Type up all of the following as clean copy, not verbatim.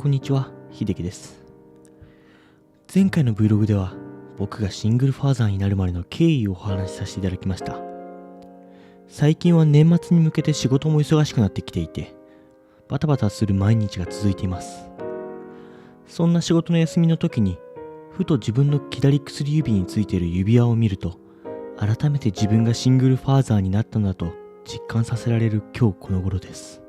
こんにちは、秀樹です。前回の Vlog では僕がシングルファーザーになるまでの経緯をお話しさせていただきました。最近は年末に向けて仕事も忙しくなってきていて、バタバタする毎日が続いています。そんな仕事の休みの時に、ふと自分の左薬指についている指輪を見ると、改めて自分がシングルファーザーになったのだと実感させられる今日この頃です。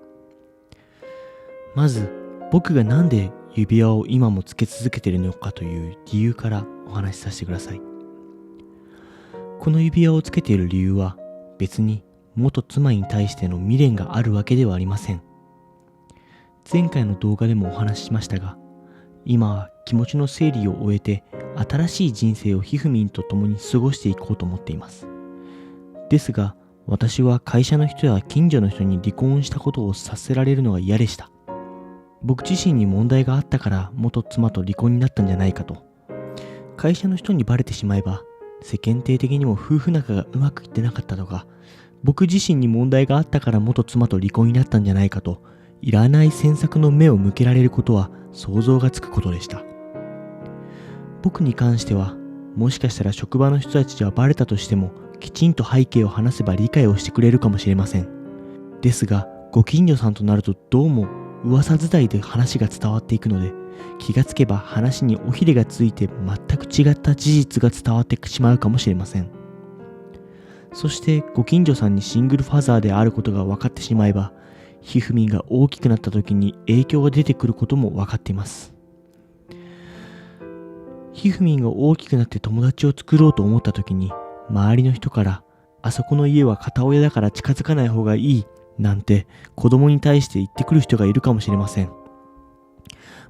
まず、僕がなんで指輪を今もつけ続けているのかという理由からお話しさせてください。この指輪をつけている理由は別に元妻に対しての未練があるわけではありません。前回の動画でもお話ししましたが、今は気持ちの整理を終えて新しい人生をひふみんと共に過ごしていこうと思っています。ですが、私は会社の人や近所の人に離婚したことをさせられるのが嫌でした。僕自身に問題があったから元妻と離婚になったんじゃないかと。会社の人にバレてしまえば世間体的にも夫婦仲がうまくいってなかったとか、僕自身に問題があったから元妻と離婚になったんじゃないかと、いらない詮索の目を向けられることは想像がつくことでした。僕に関しては、もしかしたら職場の人たちにはバレたとしてもきちんと背景を話せば理解をしてくれるかもしれません。ですが、ご近所さんとなるとどうも噂伝いで話が伝わっていくので、気がつけば話に尾ひれがついて全く違った事実が伝わってしまうかもしれません。そしてご近所さんにシングルファザーであることが分かってしまえば、ひふみんが大きくなった時に影響が出てくることも分かっています。ひふみんが大きくなって友達を作ろうと思った時に、周りの人から、あそこの家は片親だから近づかない方がいいなんて子供に対して言ってくる人がいるかもしれません。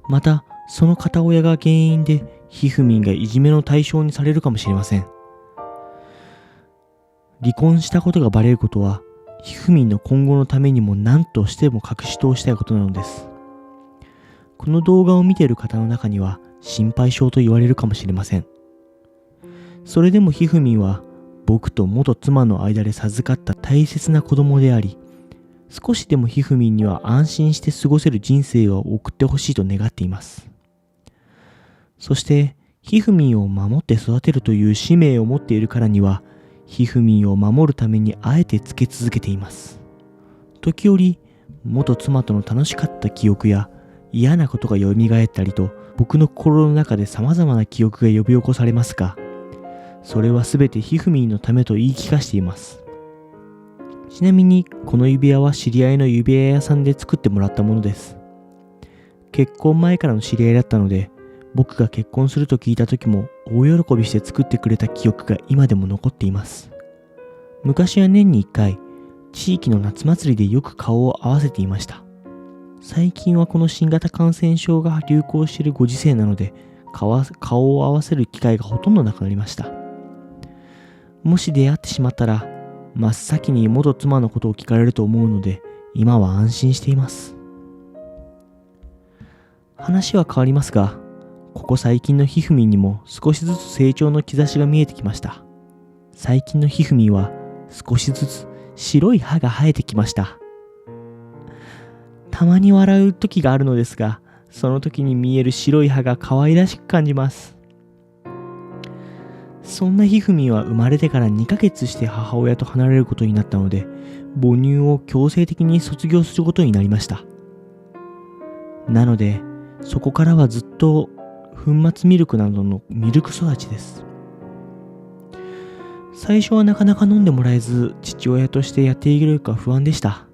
また、その片親が原因でひふみんがいじめの対象にされるかもしれません。離婚したことがバレることは、ひふみんの今後のためにも何としても隠し通したいことなのです。この動画を見ている方の中には心配性と言われるかもしれません。それでもひふみんは僕と元妻の間で授かった大切な子供であり、少しでもひふみんには安心して過ごせる人生を送ってほしいと願っています。そして、ひふみんを守って育てるという使命を持っているからには、ひふみんを守るためにあえてつけ続けています。時折、元妻との楽しかった記憶や嫌なことが蘇ったりと、僕の心の中で様々な記憶が呼び起こされますが、それはすべてひふみんのためと言い聞かしています。ちなみにこの指輪は知り合いの指輪屋さんで作ってもらったものです。結婚前からの知り合いだったので、僕が結婚すると聞いた時も大喜びして作ってくれた記憶が今でも残っています。昔は年に1回、地域の夏祭りでよく顔を合わせていました。最近はこの新型感染症が流行しているご時世なので、顔を合わせる機会がほとんどなくなりました。もし出会ってしまったら、真っ先に元妻のことを聞かれると思うので、今は安心しています。話は変わりますが、ここ最近のひふみんにも少しずつ成長の兆しが見えてきました。最近のひふみんは少しずつ白い歯が生えてきました。たまに笑う時があるのですが、その時に見える白い歯が可愛らしく感じます。そんなひふみんは生まれてから2ヶ月して母親と離れることになったので、母乳を強制的に卒業することになりました。なので、そこからはずっと粉末ミルクなどのミルク育ちです。最初はなかなか飲んでもらえず、父親としてやっていけるか不安でした。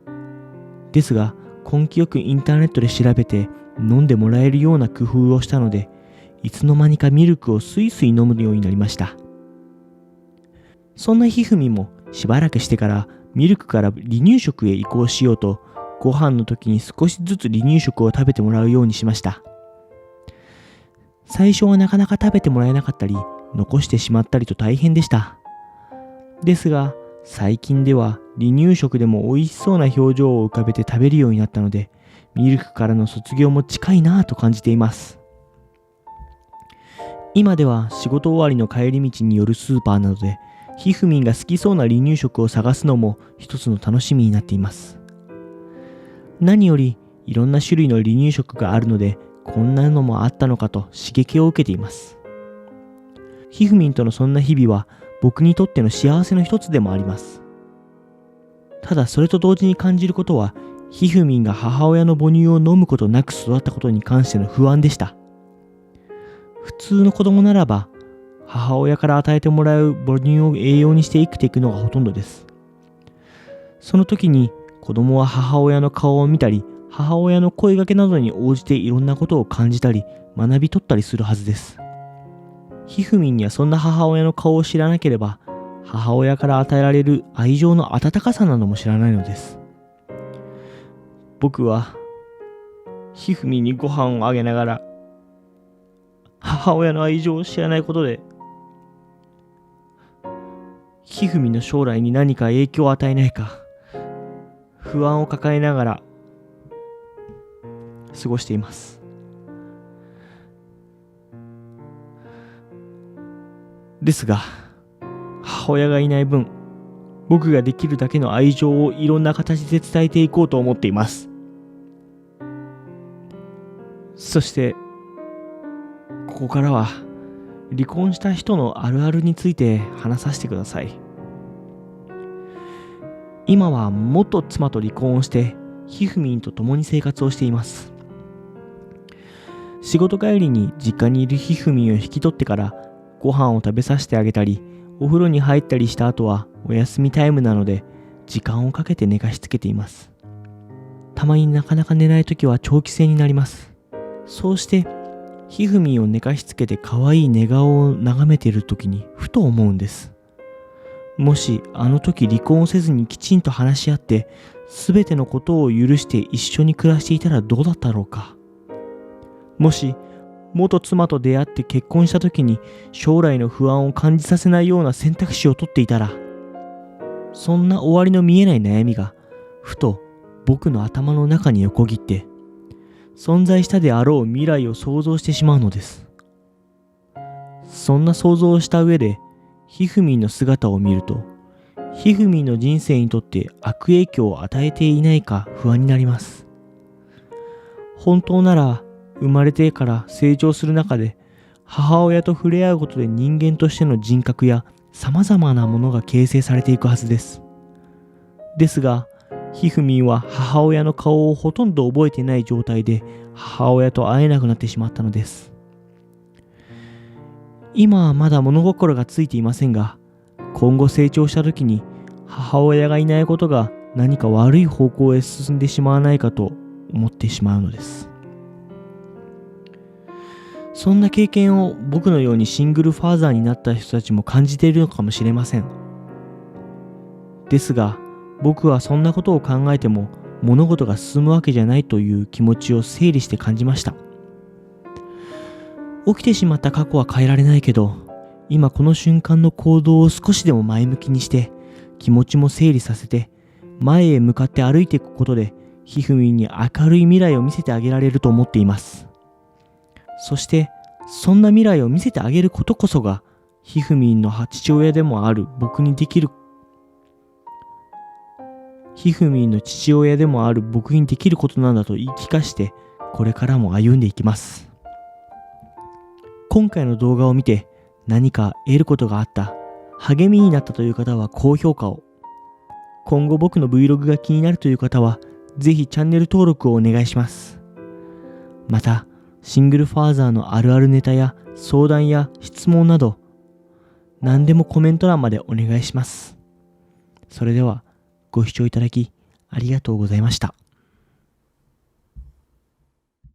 ですが、根気よくインターネットで調べて飲んでもらえるような工夫をしたので、いつの間にかミルクをスイスイ飲むようになりました。そんなひふみんもしばらくしてからミルクから離乳食へ移行しようと、ご飯の時に少しずつ離乳食を食べてもらうようにしました。最初はなかなか食べてもらえなかったり、残してしまったりと大変でした。ですが、最近では離乳食でも美味しそうな表情を浮かべて食べるようになったので、ミルクからの卒業も近いなぁと感じています。今では仕事終わりの帰り道に寄るスーパーなどで、ひふみんが好きそうな離乳食を探すのも一つの楽しみになっています。何よりいろんな種類の離乳食があるので、こんなのもあったのかと刺激を受けています。ひふみんとのそんな日々は僕にとっての幸せの一つでもあります。ただそれと同時に感じることは、ひふみんが母親の母乳を飲むことなく育ったことに関しての不安でした。普通の子供ならば、母親から与えてもらう母乳を栄養にして生きていくのがほとんどです。その時に子供は母親の顔を見たり、母親の声掛けなどに応じていろんなことを感じたり、学び取ったりするはずです。ひふみんにはそんな母親の顔を知らなければ、母親から与えられる愛情の温かさなども知らないのです。僕は、ひふみんにご飯をあげながら、母親の愛情を知らないことで、ひふみんの将来に何か影響を与えないか、不安を抱えながら過ごしています。ですが、母親がいない分、僕ができるだけの愛情をいろんな形で伝えていこうと思っています。そして、ここからは離婚した人のあるあるについて話させてください。今は元妻と離婚をしてひふみんと共に生活をしています。仕事帰りに実家にいるひふみんを引き取ってからご飯を食べさせてあげたり、お風呂に入ったりした後はお休みタイムなので時間をかけて寝かしつけています。たまになかなか寝ないときは長期戦になります。そうしてひふみんを寝かしつけて可愛い寝顔を眺めているときにふと思うんです。もしあの時離婚をせずにきちんと話し合って全てのことを許して一緒に暮らしていたらどうだったろうか。もし元妻と出会って結婚した時に将来の不安を感じさせないような選択肢を取っていたら、そんな終わりの見えない悩みがふと僕の頭の中に横切って存在したであろう未来を想像してしまうのです。そんな想像をした上でひふみんの姿を見ると、ひふみんの人生にとって悪影響を与えていないか不安になります。本当なら生まれてから成長する中で母親と触れ合うことで人間としての人格や様々なものが形成されていくはずです。ですが、ひふみんは母親の顔をほとんど覚えていない状態で母親と会えなくなってしまったのです。今はまだ物心がついていませんが、今後成長した時に母親がいないことが何か悪い方向へ進んでしまわないかと思ってしまうのです。そんな経験を僕のようにシングルファーザーになった人たちも感じているのかもしれません。ですが、僕はそんなことを考えても物事が進むわけじゃないという気持ちを整理して感じました。起きてしまった過去は変えられないけど、今この瞬間の行動を少しでも前向きにして気持ちも整理させて前へ向かって歩いていくことでひふみんに明るい未来を見せてあげられると思っています。そしてそんな未来を見せてあげることこそがひふみんの父親でもある僕にできることなんだと言い聞かしてこれからも歩んでいきます。今回の動画を見て何か得ることがあった、励みになったという方は高評価を。今後僕の Vlog が気になるという方はぜひチャンネル登録をお願いします。また、シングルファーザーのあるあるネタや相談や質問など何でもコメント欄までお願いします。それではご視聴いただきありがとうございました。